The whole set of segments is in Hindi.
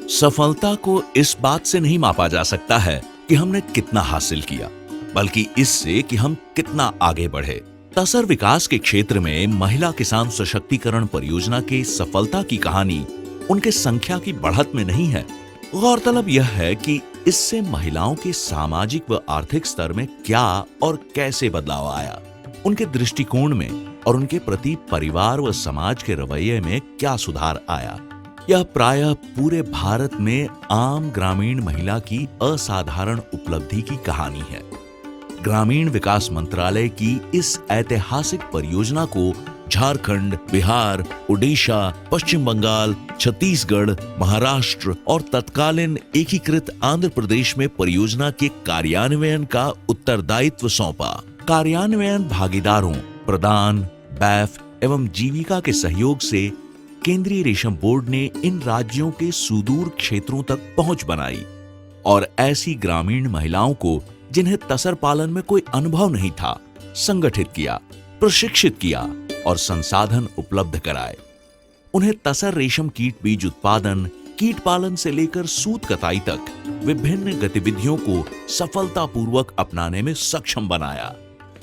सफलता को इस बात से नहीं मापा जा सकता है कि हमने कितना हासिल किया, बल्कि इससे कि हम कितना आगे बढ़े। तसर विकास के क्षेत्र में महिला किसान सशक्तिकरण परियोजना के सफलता की कहानी उनके संख्या की बढ़त में नहीं है। गौरतलब यह है कि इससे महिलाओं के सामाजिक व आर्थिक स्तर में क्या और कैसे बदलाव आया, उनके दृष्टिकोण में और उनके प्रति परिवार व समाज के रवैये में क्या सुधार आया। यह प्रायः पूरे भारत में आम ग्रामीण महिला की असाधारण उपलब्धि की कहानी है। ग्रामीण विकास मंत्रालय की इस ऐतिहासिक परियोजना को झारखंड, बिहार, उड़ीसा, पश्चिम बंगाल, छत्तीसगढ़, महाराष्ट्र और तत्कालीन एकीकृत आंध्र प्रदेश में परियोजना के कार्यान्वयन का उत्तरदायित्व सौंपा। कार्यान्वयन भागीदारों, प्रदान, बैफ एवं जीविका के सहयोग से केंद्रीय रेशम बोर्ड ने इन राज्यों के सुदूर क्षेत्रों तक पहुंच बनाई और ऐसी ग्रामीण महिलाओं को जिन्हें तसर पालन में कोई अनुभव नहीं था, संगठित किया, प्रशिक्षित किया और संसाधन उपलब्ध कराए। उन्हें तसर रेशम कीट बीज उत्पादन, कीट पालन से लेकर सूत कताई तक विभिन्न गतिविधियों को सफलतापूर्वक अपनाने में सक्षम बनाया,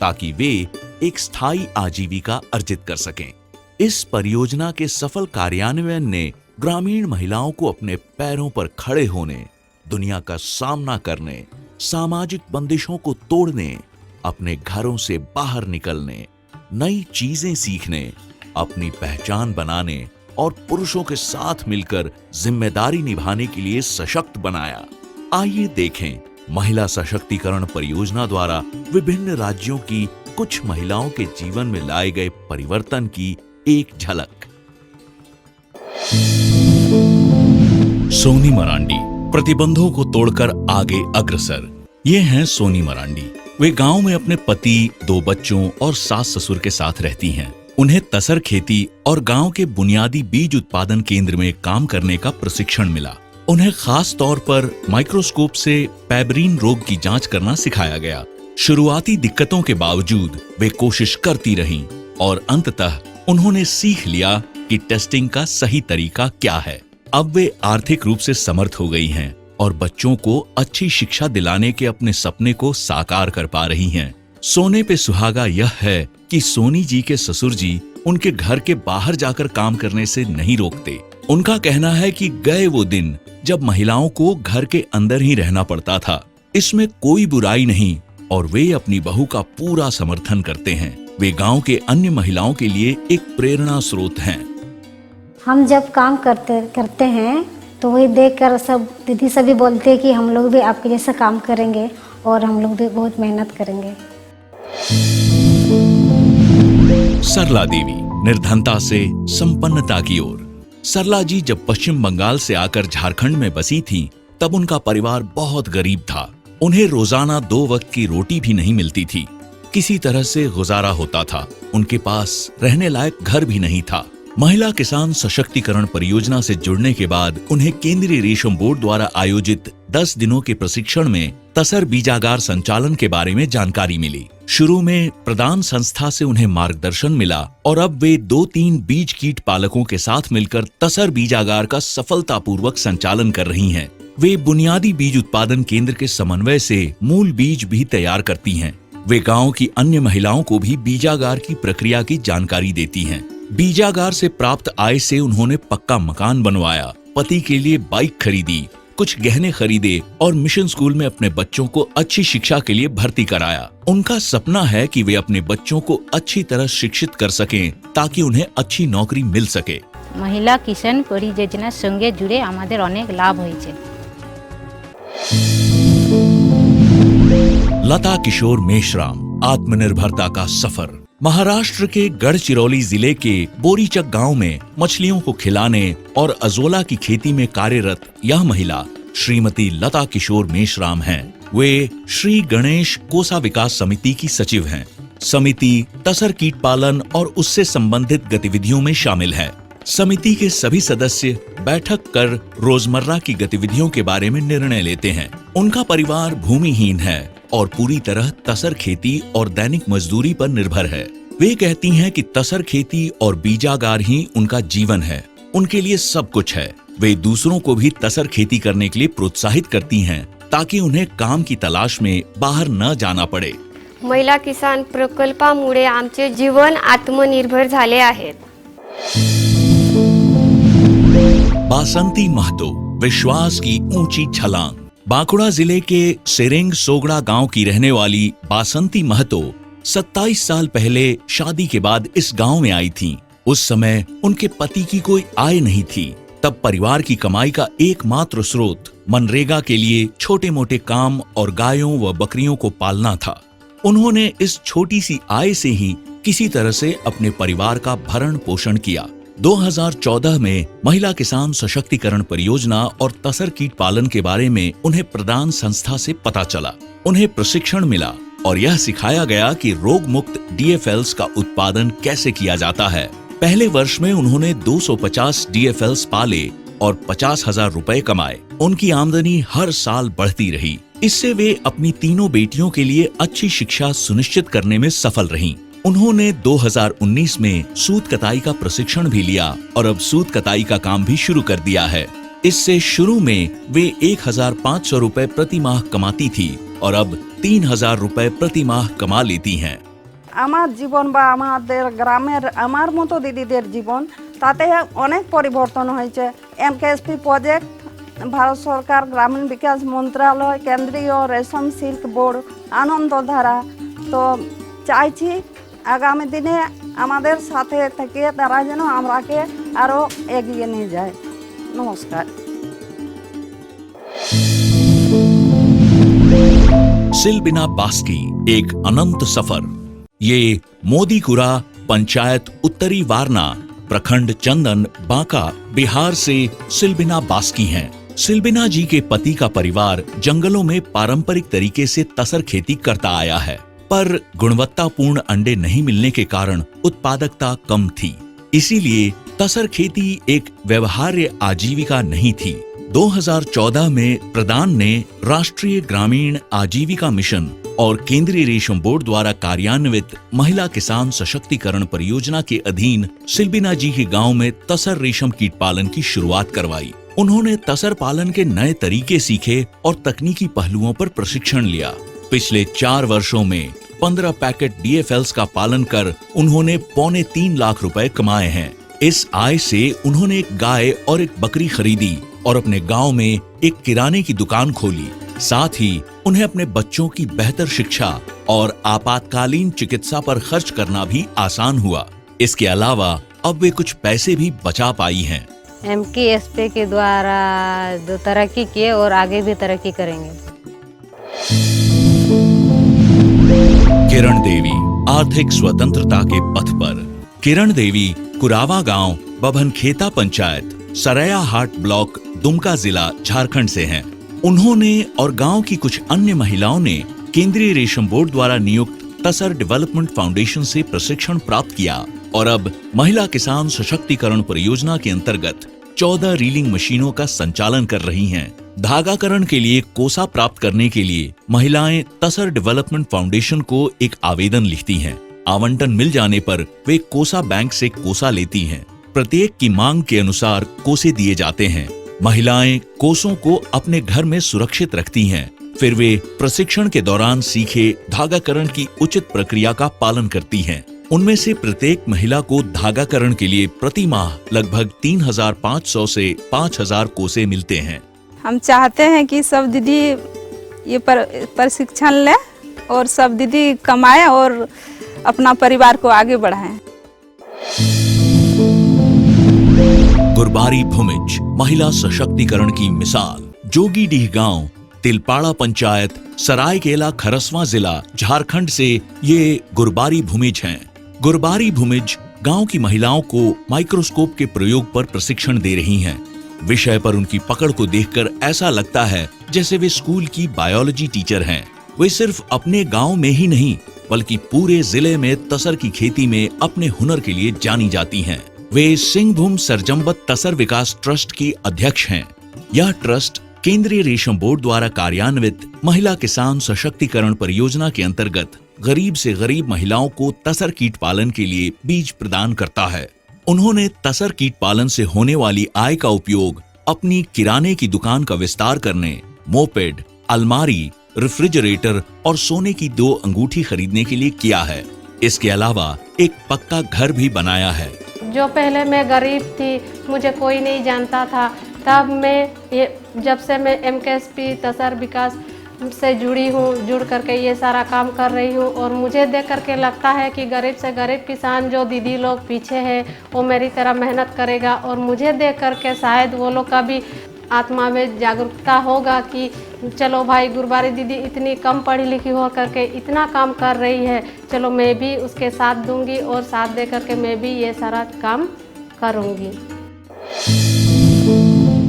ताकि वे एक स्थायी आजीविका अर्जित कर सकें। इस परियोजना के सफल कार्यान्वयन ने ग्रामीण महिलाओं को अपने पैरों पर खड़े होने, दुनिया का सामना करने, सामाजिक बंदिशों को तोड़ने, अपने घरों से बाहर निकलने, नई चीजें सीखने, अपनी पहचान बनाने और पुरुषों के साथ मिलकर जिम्मेदारी निभाने के लिए सशक्त बनाया। आइए देखें महिला सशक्तिकरण परियोजना द्वारा विभिन्न राज्यों की कुछ महिलाओं के जीवन में लाए गए परिवर्तन की एक झलक। सोनी मरांडी प्रतिबंधों को तोड़कर आगे अग्रसर। ये हैं सोनी मरांडी। वे गांव में अपने पति, 2 बच्चों और सास ससुर के साथ रहती हैं। उन्हें तसर खेती और गांव के बुनियादी बीज उत्पादन केंद्र में काम करने का प्रशिक्षण मिला। उन्हें खास तौर पर माइक्रोस्कोप से पैबरीन रोग की जांच करना सिखाया गया। शुरुआती दिक्कतों के बावजूद वे कोशिश करती रहीं और अंततः उन्होंने सीख लिया कि टेस्टिंग का सही तरीका क्या है। अब वे आर्थिक रूप से समर्थ हो गई हैं और बच्चों को अच्छी शिक्षा दिलाने के अपने सपने को साकार कर पा रही हैं। सोने पे सुहागा यह है कि सोनी जी के ससुर जी उनके घर के बाहर जाकर काम करने से नहीं रोकते। उनका कहना है कि गए वो दिन जब महिलाओं को घर के अंदर ही रहना पड़ता था। इसमें कोई बुराई नहीं और वे अपनी बहू का पूरा समर्थन करते हैं। वे गांव के अन्य महिलाओं के लिए एक प्रेरणा स्रोत हैं। हम जब काम करते हैं तो वही देखकर सब दीदी सभी बोलते हैं कि हम लोग भी आपके जैसा काम करेंगे और हम लोग भी बहुत मेहनत करेंगे। सरला देवी निर्धनता से संपन्नता की ओर। सरला जी जब पश्चिम बंगाल से आकर झारखंड में बसी थीं, तब उनका परिवार बहुत गरीब था। उन्हें रोजाना 2 वक्त की रोटी भी नहीं मिलती थी। किसी तरह से गुजारा होता था। उनके पास रहने लायक घर भी नहीं था। महिला किसान सशक्तिकरण परियोजना से जुड़ने के बाद उन्हें केंद्रीय रेशम बोर्ड द्वारा आयोजित 10 दिनों के प्रशिक्षण में तसर बीजागार संचालन के बारे में जानकारी मिली। शुरू में प्रदान संस्था से उन्हें मार्गदर्शन मिला और अब वे 2-3 बीज कीट पालकों के साथ मिलकर तसर बीजागार का सफलतापूर्वक संचालन कर रही हैं। वे बुनियादी बीज उत्पादन केंद्र के समन्वय से मूल बीज भी तैयार करती हैं। वे गांव की अन्य महिलाओं को भी बीजागार की प्रक्रिया की जानकारी देती हैं। बीजागार से प्राप्त आय से उन्होंने पक्का मकान बनवाया, पति के लिए बाइक खरीदी, कुछ गहने खरीदे और मिशन स्कूल में अपने बच्चों को अच्छी शिक्षा के लिए भर्ती कराया। उनका सपना है कि वे अपने बच्चों को अच्छी तरह शिक्षित कर सकें ताकि उन्हें अच्छी नौकरी मिल सके। महिला किसान परियोजनार संगे जुड़े आमादेर अनेक लाभ होइछे। लता किशोर मेश्राम, आत्मनिर्भरता का सफर। महाराष्ट्र के गढ़चिरौली जिले के बोरीचक गांव में मछलियों को खिलाने और अजोला की खेती में कार्यरत यह महिला श्रीमती लता किशोर मेश्राम हैं। वे श्री गणेश कोसा विकास समिति की सचिव हैं। समिति तसर कीट पालन और उससे संबंधित गतिविधियों में शामिल है। समिति के सभी सदस्य बैठक कर रोजमर्रा की गतिविधियों के बारे में निर्णय लेते हैं। उनका परिवार भूमिहीन है और पूरी तरह तसर खेती और दैनिक मजदूरी पर निर्भर है। वे कहती हैं कि तसर खेती और बीजागार ही उनका जीवन है। उनके लिए सब कुछ है। वे दूसरों को भी तसर खेती करने के लिए प्रोत्साहित करती हैं ताकि उन्हें काम की तलाश में बाहर न जाना पड़े। महिला किसान प्रकल्पामुळे आमचे जीवन आत्मनिर्भर झाले आहेत। बासंती महतो, विश्वास की ऊंची छलांग। बांकुड़ा जिले के सेरेंग सोगड़ा गांव की रहने वाली बासंती महतो 27 साल पहले शादी के बाद इस गांव में आई थीं। उस समय उनके पति की कोई आय नहीं थी। तब परिवार की कमाई का एकमात्र स्रोत मनरेगा के लिए छोटे मोटे काम और गायों व बकरियों को पालना था। उन्होंने इस छोटी सी आय से ही किसी तरह से अपने परिवार का भरण पोषण किया। 2014 में महिला किसान सशक्तिकरण परियोजना और तसर कीट पालन के बारे में उन्हें प्रदान संस्था से पता चला। उन्हें प्रशिक्षण मिला और यह सिखाया गया कि रोग मुक्त DFLs का उत्पादन कैसे किया जाता है। पहले वर्ष में उन्होंने 250 DFLs पाले और 50,000 रुपए कमाए। उनकी आमदनी हर साल बढ़ती रही। इससे वे अपनी तीनों बेटियों के लिए अच्छी शिक्षा सुनिश्चित करने में सफल रहीं। उन्होंने 2019 में सूत कताई का प्रशिक्षण भी लिया और अब सूत कताई का काम भी शुरू कर दिया है। इससे शुरू में वे 1,500 रुपए प्रति माह कमाती थी और अब 3,000 रुपए प्रति माह कमा लेती हैं। আমার জীবন বা আমাদের গ্রামের আমার মতো দিদিদের জীবন তাতে অনেক পরিবর্তন হয়েছে। MKSP প্রজেক্ট, ভারত সরকার গ্রামীণ বিকাশ মন্ত্রণালয়, কেন্দ্রীয় রেশম সিল্ক বোর্ড, আনন্দধারা, তো চাইছি আগামী দিনে আমাদের সাথে থেকে তারা যেন আমরাকে আরো এগিয়ে নিয়ে যায়। নমস্কার। सिलबिना बास्की, एक अनंत सफर। ये मोदीकुरा पंचायत उत्तरी वारना प्रखंड चंदन बांका बिहार से सिलबिना बास्की हैं। सिलबिना जी के पति का परिवार जंगलों में पारंपरिक तरीके से तसर खेती करता आया है, पर गुणवत्तापूर्ण अंडे नहीं मिलने के कारण उत्पादकता कम थी। इसीलिए तसर खेती एक व्यवहार्य आजीविका नहीं थी। 2014 में प्रधान ने राष्ट्रीय ग्रामीण आजीविका मिशन और केंद्रीय रेशम बोर्ड द्वारा कार्यान्वित महिला किसान सशक्तिकरण परियोजना के अधीन सिलबिना जी के गांव में तसर रेशम कीट पालन की शुरुआत करवाई। उन्होंने तसर पालन के नए तरीके सीखे और तकनीकी पहलुओं पर प्रशिक्षण लिया। पिछले 4 वर्षों में 15 पैकेट DFLs का पालन कर उन्होंने 2.25 लाख रुपए कमाए हैं। इस आय से उन्होंने एक गाय और एक बकरी खरीदी और अपने गांव में एक किराने की दुकान खोली। साथ ही उन्हें अपने बच्चों की बेहतर शिक्षा और आपातकालीन चिकित्सा पर खर्च करना भी आसान हुआ। इसके अलावा अब वे कुछ पैसे भी बचा पाई हैं। MKSP के द्वारा जो तरक्की किए और आगे भी तरक्की करेंगे। किरण देवी आर्थिक स्वतंत्रता के पथ पर। किरण देवी कुरावा गांव, बभनखेता पंचायत, सरैया हाट ब्लॉक, दुमका जिला, झारखंड से हैं। उन्होंने और गांव की कुछ अन्य महिलाओं ने केंद्रीय रेशम बोर्ड द्वारा नियुक्त तसर डेवलपमेंट फाउंडेशन से प्रशिक्षण प्राप्त किया और अब महिला किसान सशक्तिकरण परियोजना के अंतर्गत 14 रीलिंग मशीनों का संचालन कर रही हैं। धागाकरण के लिए कोसा प्राप्त करने के लिए महिलाएं तसर डेवलपमेंट फाउंडेशन को एक आवेदन लिखती हैं। आवंटन मिल जाने पर वे कोसा बैंक से कोसा लेती हैं। प्रत्येक की मांग के अनुसार कोसे दिए जाते हैं। महिलाएं कोसों को अपने घर में सुरक्षित रखती हैं। फिर वे प्रशिक्षण के दौरान सीखे धागाकरण की उचित प्रक्रिया का पालन करती हैं। उनमें से प्रत्येक महिला को धागाकरण के लिए प्रति माह लगभग 3,500 से 5,000 कोसे मिलते हैं। हम चाहते हैं कि सब दीदी ये प्रशिक्षण लें और सब दीदी कमाएं और अपना परिवार को आगे बढ़ाएं। गुरबारी भूमिज महिला सशक्तिकरण की मिसाल। जोगीडीह गांव, तिलपाड़ा पंचायत, सरायकेला खरसवां जिला, झारखंड से ये गुरबारी भूमिज हैं। गुरबारी भूमिज गांव की महिलाओं को माइक्रोस्कोप के प्रयोग पर प्रशिक्षण दे रही हैं। विषय पर उनकी पकड़ को देखकर ऐसा लगता है जैसे वे स्कूल की बायोलॉजी टीचर हैं। वे सिर्फ अपने गांव में ही नहीं बल्कि पूरे जिले में तसर की खेती में अपने हुनर के लिए जानी जाती हैं। वे सिंहभूम सरजम्बत तसर विकास ट्रस्ट की अध्यक्ष हैं। यह ट्रस्ट केंद्रीय रेशम बोर्ड द्वारा कार्यान्वित महिला किसान सशक्तिकरण परियोजना के अंतर्गत गरीब से गरीब महिलाओं को तसर कीट पालन के लिए बीज प्रदान करता है। उन्होंने तसर कीट पालन से होने वाली आय का उपयोग अपनी किराने की दुकान का विस्तार करने मोपेड, अलमारी, रेफ्रिजरेटर और सोने की 2 अंगूठी खरीदने के लिए किया है। इसके अलावा एक पक्का घर भी बनाया है। जो पहले मैं गरीब थी, मुझे कोई नहीं जानता था, तब जब से मैं MKSP तसर विकास से जुड़ करके ये सारा काम कर रही हूँ। और मुझे देख करके लगता है कि गरीब से गरीब किसान जो दीदी लोग पीछे हैं वो मेरी तरह मेहनत करेगा, और मुझे देख करके शायद वो लोग का भी आत्मा में जागरूकता होगा कि चलो भाई, गुरबारी दीदी इतनी कम पढ़ी लिखी हो करके इतना काम कर रही है, चलो मैं भी उसके साथ दूंगी और साथ दे करके मैं भी ये सारा काम करूंगी।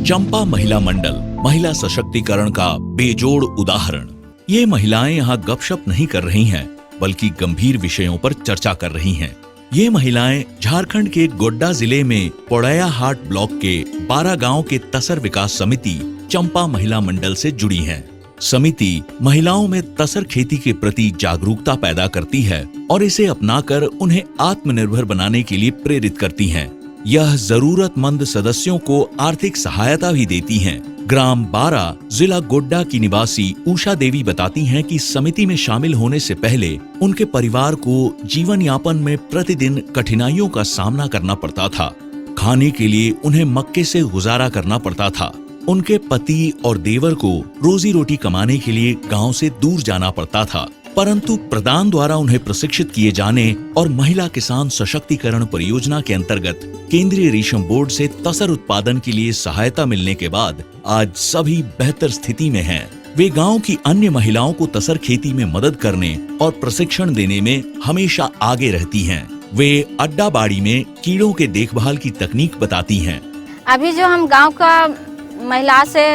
चंपा महिला मंडल महिला सशक्तिकरण का बेजोड़ उदाहरण। ये महिलाएं यहाँ गपशप नहीं कर रही हैं, बल्कि गंभीर विषयों पर चर्चा कर रही हैं। ये महिलाएं झारखंड के गोड्डा जिले में पोड़ैया हाट ब्लॉक के 12 गांव के तसर विकास समिति चंपा महिला मंडल से जुड़ी हैं। समिति महिलाओं में तसर खेती के प्रति जागरूकता पैदा करती है और इसे अपनाकर उन्हें आत्मनिर्भर बनाने के लिए प्रेरित करती हैं। यह जरूरतमंद सदस्यों को आर्थिक सहायता भी देती हैं। ग्राम 12 जिला गोड्डा की निवासी उषा देवी बताती हैं कि समिति में शामिल होने से पहले उनके परिवार को जीवन यापन में प्रतिदिन कठिनाइयों का सामना करना पड़ता था। खाने के लिए उन्हें मक्के से गुजारा करना पड़ता था। उनके पति और देवर को रोजी रोटी कमाने के लिए गांव से दूर जाना पड़ता था, परंतु प्रधान द्वारा उन्हें प्रशिक्षित किए जाने और महिला किसान सशक्तिकरण परियोजना के अंतर्गत केंद्रीय रेशम बोर्ड से तसर उत्पादन के लिए सहायता मिलने के बाद आज सभी बेहतर स्थिति में हैं। वे गांव की अन्य महिलाओं को तसर खेती में मदद करने और प्रशिक्षण देने में हमेशा आगे रहती हैं। वे अड्डा बाड़ी में कीड़ों के देखभाल की तकनीक बताती हैं। अभी जो हम गांव का महिला से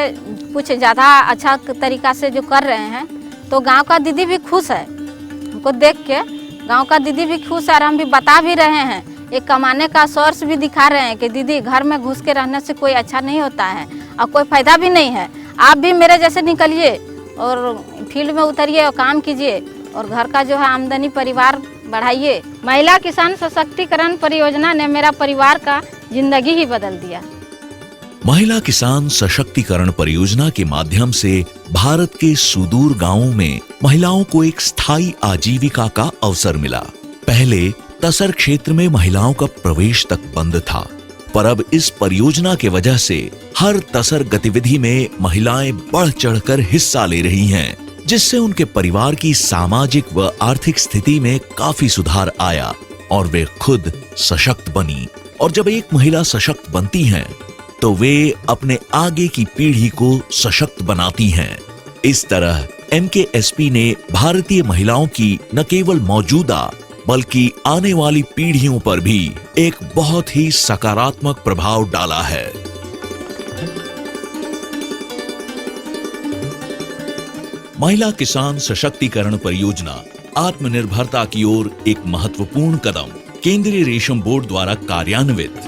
कुछ ज़्यादा अच्छा तरीका से जो कर रहे हैं, तो गांव का दीदी भी खुश है। हमको देख के गांव का दीदी भी खुश है और हम भी बता भी रहे हैं, एक कमाने का सोर्स भी दिखा रहे हैं कि दीदी घर में घुस के रहने से कोई अच्छा नहीं होता है और कोई फायदा भी नहीं है। आप भी मेरे जैसे निकलिए और फील्ड में उतरिए और काम कीजिए और घर का जो है आमदनी परिवार बढ़ाइए। महिला किसान सशक्तिकरण परियोजना ने मेरा परिवार का जिंदगी ही बदल दिया। महिला किसान सशक्तिकरण परियोजना के माध्यम से भारत के सुदूर गांवों में महिलाओं को एक स्थायी आजीविका का अवसर मिला। पहले तसर क्षेत्र में महिलाओं का प्रवेश तक बंद था, पर अब इस परियोजना के वजह से हर तसर गतिविधि में महिलाएं बढ़ चढ़कर हिस्सा ले रही हैं, जिससे उनके परिवार की सामाजिक व आर्थिक स्थिति में काफी सुधार आया और वे खुद सशक्त बनी। और जब एक महिला सशक्त बनती हैं, तो वे अपने आगे की पीढ़ी को सशक्त बनाती हैं। इस तरह MKSP ने भारतीय महिलाओं की न केवल मौजूदा बल्कि आने वाली पीढ़ियों पर भी एक बहुत ही सकारात्मक प्रभाव डाला है। महिला किसान सशक्तिकरण परियोजना आत्मनिर्भरता की ओर एक महत्वपूर्ण कदम केंद्रीय रेशम बोर्ड द्वारा कार्यान्वित